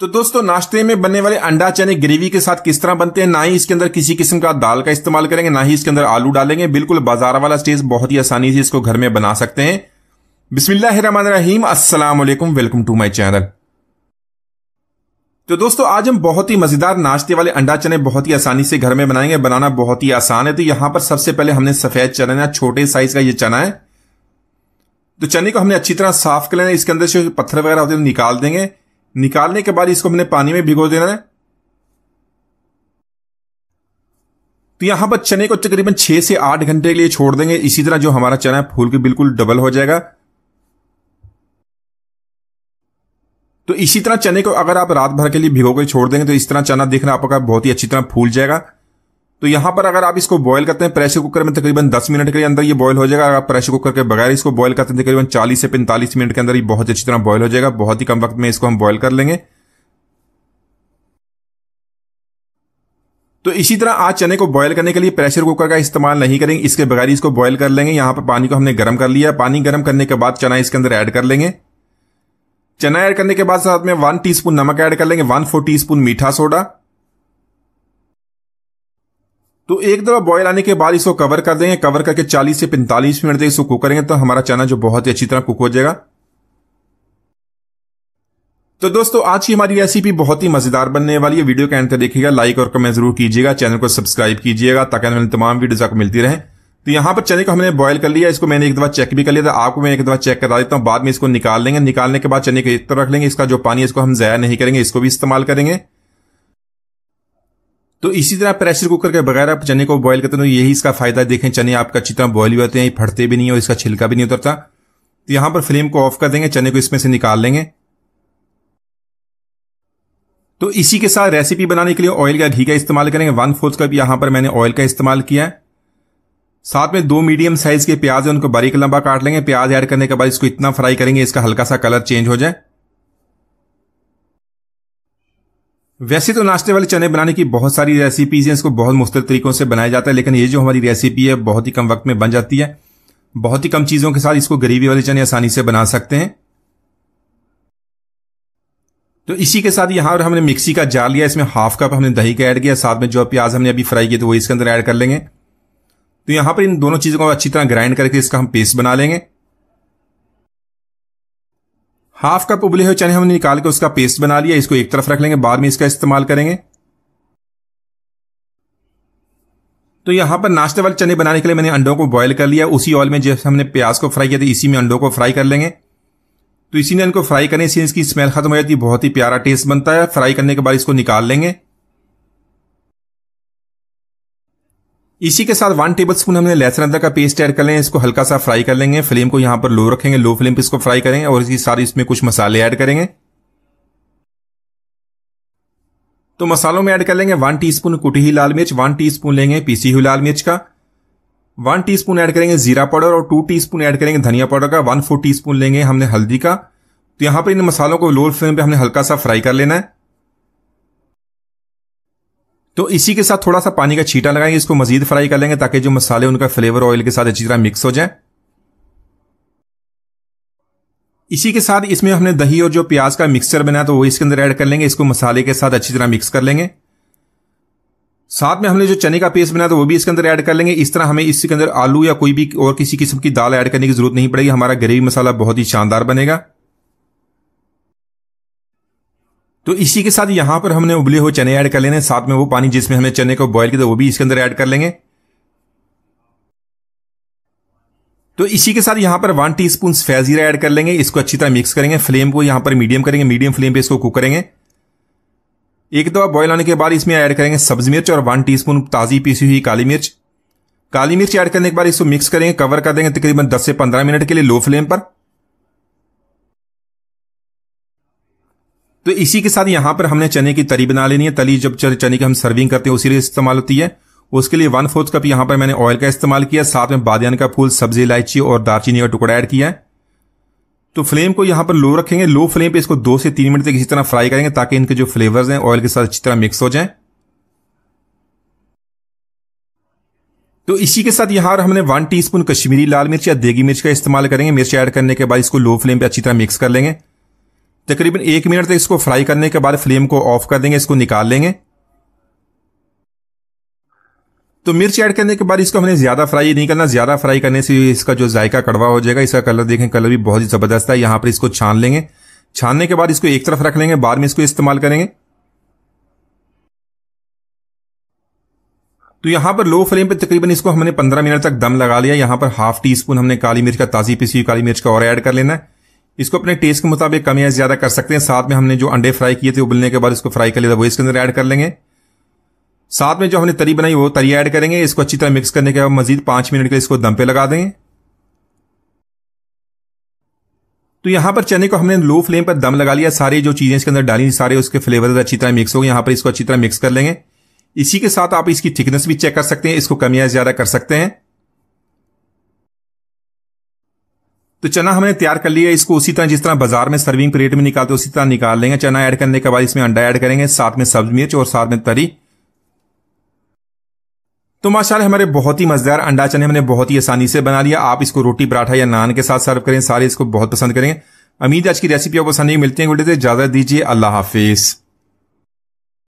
तो दोस्तों, नाश्ते में बनने वाले अंडा चने ग्रेवी के साथ किस तरह बनते हैं, ना ही इसके अंदर किसी किस्म का दाल का इस्तेमाल करेंगे, ना ही इसके अंदर आलू डालेंगे। बिल्कुल बाजार वाला टेस्ट, बहुत ही आसानी से इसको घर में बना सकते हैं। बिस्मिल्लाहिर्रहमानिर्रहीम, अस्सलाम वालेकुम, वेलकम टू माय चैनल। तो दोस्तों, आज हम बहुत ही मजेदार नाश्ते वाले अंडा चने बहुत ही आसानी से घर में बनाएंगे। बनाना बहुत ही आसान है। तो यहां पर सबसे पहले हमने सफेद चना, छोटे साइज का ये चना है, तो चने को हमने अच्छी तरह साफ कर लेना है। इसके अंदर से पत्थर वगैरह होते हैं निकाल देंगे। निकालने के बाद इसको हमने पानी में भिगो देना है। तो यहां पर चने को तकरीबन 6 से 8 घंटे के लिए छोड़ देंगे। इसी तरह जो हमारा चना है फूल के बिल्कुल डबल हो जाएगा। तो इसी तरह चने को अगर आप रात भर के लिए भिगो के छोड़ देंगे तो इस तरह चना देखना आपका बहुत ही अच्छी तरह फूल जाएगा। तो यहां पर अगर आप इसको बॉयल करते हैं प्रेशर कुकर में, तकरीबन 10 मिनट के अंदर ये बॉयल हो जाएगा। अगर आप प्रेशर कुकर के बगैर इसको बॉयल करते हैं तकरीबन 40 से 45 मिनट के अंदर ये बहुत अच्छी तरह बॉयल हो जाएगा। बहुत ही कम वक्त में इसको हम बॉयल कर लेंगे। तो इसी तरह आज चने को बॉयल करने के लिए प्रेशर कुकर का इस्तेमाल नहीं करेंगे, इसके बगैर इसको बॉयल कर लेंगे। यहां पर पानी को हमने गर्म कर लिया। पानी गर्म करने के बाद चना इसके अंदर ऐड कर लेंगे। चना ऐड करने के बाद साथ में 1 टीस्पून नमक ऐड कर लेंगे, 1/4 टीस्पून मीठा सोडा। तो एक दफा बॉयल आने के बाद इसको कवर कर देंगे। कवर करके 40 से 45 मिनट तक इसको कुक करेंगे तो हमारा चना जो बहुत ही अच्छी तरह कुक हो जाएगा। तो दोस्तों, आज की हमारी रेसिपी बहुत ही मजेदार बनने वाली है। वीडियो के एंड तक देखिएगा, लाइक और कमेंट जरूर कीजिएगा, चैनल को सब्सक्राइब कीजिएगा ताकि हमारी तमाम वीडियोस आपको मिलती रहे। तो यहां पर चने को हमने बॉयल कर लिया। इसको मैंने एक दफा चेक भी कर लिया था, आपको मैं एक दफा चेक करा देता हूं। बाद में इसको निकाल लेंगे। निकालने के बाद चने को एक तरफ रख लेंगे। इसका जो पानी है इसको हम ज़ाया नहीं करेंगे, इसको भी इस्तेमाल करेंगे। तो इसी तरह प्रेशर कुकर के बगैर आप चने को बॉयल करते हैं तो यही इसका फायदा है। देखें, चने आपका अच्छी तरह बॉयल हुए होते हैं, फटते भी नहीं और इसका छिलका भी नहीं उतरता। तो यहां पर फ्लेम को ऑफ कर देंगे, चने को इसमें से निकाल लेंगे। तो इसी के साथ रेसिपी बनाने के लिए ऑयल या घी का इस्तेमाल करेंगे। 1/4 कप यहां पर मैंने ऑयल का इस्तेमाल किया है। साथ में 2 मीडियम साइज के प्याज है, उनको बारीक लंबा काट लेंगे। प्याज ऐड करने के बाद इसको इतना फ्राई करेंगे इसका हल्का सा कलर चेंज हो जाए। वैसे तो नाश्ते वाले चने बनाने की बहुत सारी रेसिपीज हैं, इसको बहुत मुख्तलिफ तरीकों से बनाया जाता है, लेकिन ये जो हमारी रेसिपी है बहुत ही कम वक्त में बन जाती है। बहुत ही कम चीजों के साथ इसको ग्रेवी वाले चने आसानी से बना सकते हैं। तो इसी के साथ यहां पर हमने मिक्सी का जार लिया, इसमें 1/2 कप हमने दही का ऐड किया। साथ में जो प्याज हमने अभी फ्राई किए तो वो इसके अंदर ऐड कर लेंगे। तो यहां पर इन दोनों चीजों को अच्छी तरह ग्राइंड करके इसका हम पेस्ट बना लेंगे। 1/2 कप उबले हुए चने हमने निकाल के उसका पेस्ट बना लिया। इसको एक तरफ रख लेंगे, बाद में इसका इस्तेमाल करेंगे। तो यहां पर नाश्ते वाले चने बनाने के लिए मैंने अंडों को बॉयल कर लिया। उसी ऑयल में जैसे हमने प्याज को फ्राई किया था इसी में अंडों को फ्राई कर लेंगे। तो इसी ने इनको फ्राई करने से इसकी स्मेल खत्म हो जाती है, बहुत ही प्यारा टेस्ट बनता है। फ्राई करने के बाद इसको निकाल लेंगे। इसी के साथ 1 टेबलस्पून हमने लहसुन अदरक का पेस्ट ऐड कर लेंगे। इसको हल्का सा फ्राई कर लेंगे। फ्लेम को यहां पर लो रखेंगे, लो फ्लेम पे इसको फ्राई करेंगे और इसकी सारी इसमें कुछ मसाले ऐड करेंगे। तो मसालों में ऐड कर लेंगे 1 टीस्पून कुटी हुई लाल मिर्च, 1 टीस्पून लेंगे पीसी हुई लाल मिर्च का, 1 टीस्पून ऐड करेंगे जीरा पाउडर और 2 टीस्पून ऐड करेंगे धनिया पाउडर का, 1/4 टीस्पून लेंगे हमने हल्दी का। तो यहां पर इन मसालों को लो फ्लेम पे हमने हल्का सा फ्राई कर लेना है। तो इसी के साथ थोड़ा सा पानी का छींटा लगाएंगे, इसको मजीद फ्राई कर लेंगे ताकि जो मसाले उनका फ्लेवर ऑयल के साथ अच्छी तरह मिक्स हो जाए। इसी के साथ इसमें हमने दही और जो प्याज का मिक्सचर बनाया तो वो इसके अंदर ऐड कर लेंगे। इसको मसाले के साथ अच्छी तरह मिक्स कर लेंगे। साथ में हमने जो चने का पेस्ट बनाया तो वो भी इसके अंदर ऐड कर लेंगे। इस तरह हमें इसके अंदर आलू या कोई भी और किसी किस्म की दाल ऐड करने की जरूरत नहीं पड़ेगी। हमारा ग्रेवी मसाला बहुत ही शानदार बनेगा। तो इसी के साथ यहां पर हमने उबले हुए चने ऐड कर लेने। साथ में वो पानी जिसमें हमने चने को बॉयल किया था वो भी इसके अंदर ऐड कर लेंगे। तो इसी के साथ यहां पर 1 टीस्पून सफेद जीरा ऐड कर लेंगे। इसको अच्छी तरह मिक्स करेंगे। फ्लेम को यहां पर मीडियम करेंगे, मीडियम फ्लेम पे इसको कुक करेंगे। एक दफा बॉयल होने के बाद इसमें ऐड करेंगे सब्ज मिर्च और 1 टीस्पून ताजी पीसी हुई काली मिर्च। काली मिर्च ऐड करने के बाद इसको मिक्स करेंगे, कवर कर देंगे तकरीबन 10 से 15 मिनट के लिए लो फ्लेम पर। तो इसी के साथ यहां पर हमने चने की तरी बना लेनी है। तली जब चने की हम सर्विंग करते हैं उसी लिए इस्तेमाल होती है। उसके लिए 1/4 कप यहां पर मैंने ऑयल का इस्तेमाल किया। साथ में बादियान का फूल, सब्जी इलायची और दालचीनी का टुकड़ा ऐड किया है। तो फ्लेम को यहां पर लो रखेंगे। लो फ्लेम पे इसको 2 से 3 मिनट तक इसी तरह फ्राई करेंगे ताकि इनके जो फ्लेवर्स हैं ऑयल के साथ अच्छी तरह मिक्स हो जाएं। तो इसी के साथ यहां पर हमने 1 टीस्पून कश्मीरी लाल मिर्च या देगी मिर्च का इस्तेमाल करेंगे। मिर्च ऐड करने के बाद इसको लो फ्लेम पे अच्छी तरह मिक्स कर लेंगे। तकरीबन 1 मिनट तक इसको फ्राई करने के बाद फ्लेम को ऑफ कर देंगे, इसको निकाल लेंगे। तो मिर्च ऐड करने के बाद इसको हमने ज्यादा फ्राई नहीं करना, ज्यादा फ्राई करने से इसका जो जायका कड़वा हो जाएगा। इसका कलर देखें, कलर भी बहुत ही जबरदस्त है। यहां पर इसको छान लेंगे, छानने के बाद इसको एक तरफ रख लेंगे, बाद में इसको इस्तेमाल करेंगे। तो यहां पर लो फ्लेम पे तकरीबन इसको हमने 15 मिनट तक दम लगा लिया। यहां पर ½ टीस्पून हमने काली मिर्च का, ताजी पिसी हुई काली मिर्च का और ऐड कर लेना है। इसको अपने टेस्ट के मुताबिक कम या ज्यादा कर सकते हैं। साथ में हमने जो अंडे फ्राई किए थे उबलने के बाद इसको फ्राई कर लिया था, वो इसके अंदर ऐड कर लेंगे। साथ में जो हमने तरी बनाई वो तरी ऐड करेंगे। इसको अच्छी तरह मिक्स करने के बाद मजीद 5 मिनट के लिए इसको दम पे लगा देंगे। तो यहां पर चने को हमने लो फ्लेम पर दम लगा लिया। सारी जो चीजें इसके अंदर डाली, सारे उसके फ्लेवर अच्छी तरह मिक्स हो गए। यहां पर इसको अच्छी तरह मिक्स कर लेंगे। इसी के साथ आप इसकी थिकनेस भी चेक कर सकते हैं, इसको कम या ज्यादा कर सकते हैं। तो चना हमने तैयार कर लिया। इसको उसी तरह जिस तरह बाजार में सर्विंग प्लेट में निकालते उसी तरह निकाल लेंगे। चना ऐड करने के बाद इसमें अंडा ऐड करेंगे, साथ में सब्ज मिर्च और साथ में तरी। तो माशाल्लाह हमारे बहुत ही मजेदार अंडा चने हमने बहुत ही आसानी से बना लिया। आप इसको रोटी पराठा या नान के साथ सर्व करें, सारे इसको बहुत पसंद करेंगे। उम्मीद आज की रेसिपी आपको पसंद नहीं। मिलती है वीडियो से, इजाजत दीजिए, अल्लाह हाफिज।